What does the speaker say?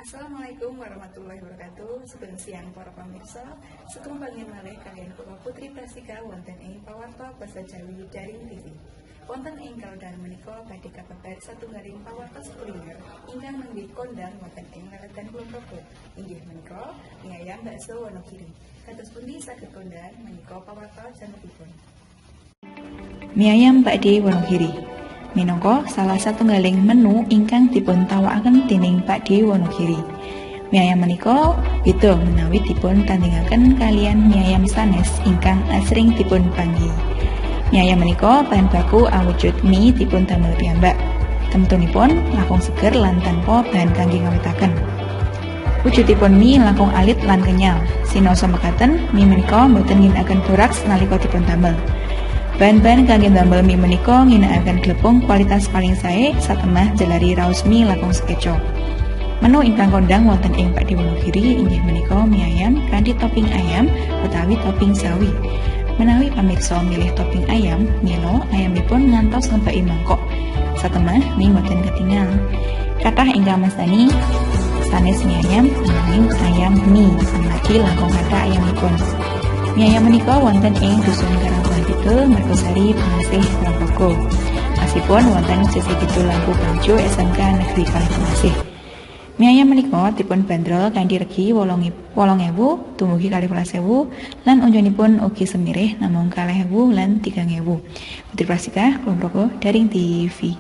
Assalamualaikum warahmatullahi wabarakatuh. Sugeng siang para pamirsa. Setumpangin malih kalian kula Putri Prasika wonten ing pawarta Basa Jawi Daring TV. Wonten ing kalodhan menika badhe kababar satunggaling pawarta kuliner ingkang nembe kondang wonten ing leletan Kulon Progo. Inggih menika mie ayam bakso Wonogiri. Kados pundi saged kondang menika pawarta janepipun. Mie ayam Pakde Wonogiri minangka salah satunggaling menu ingkang dipun tawakaken dening Pakde Wonogiri. Mie ayam menika beda menawi dipun tandhingaken kalian mie ayam sanes ingkang asring dipun panggi. Mie ayam menika bahan baku awujud mie dipun damel piyambak. Temtunipun langkung seger lan tanpa bahan kangge ngawitaken. Wujudipun mie langkung alit lan kenyal. Sinoso mekaten mie menika boten ngginakaken boraks nalika dipun damel. Bahan-bahan kangge ndamel mie menika ngginakaken glepung kualitas paling sae satemah jalari raos mie langkung sekeco. Menu ingkang kondang wonten ing Pakde Wonogiri inggih menika mie ayam kanthi topping ayam utawi topping sawi. Menawi pamirsa milih topping ayam, mila ayamipun ngantos ngebaki mangkok. Satemah mie boten ketingal. Kathah ingkang mestani sanes mie ayam nanging ayam mie amargi langkung kathah ayamipun. Mie ayam menika wonten ing Dusun Karangkulan Kidul, Mergosari, Pengasih, Kulon Progo. Asipun wonten sisi kidul Lampu Bangjo SMK Negeri Kalimasih. Mie ayam menika dipun bandrol kanthi regi 8.000 dumugi 12.000 lan unjunipun ugi semirih namung 4.000 lan 3.000. Putri Prasika, Kulon Progo, Daring TV.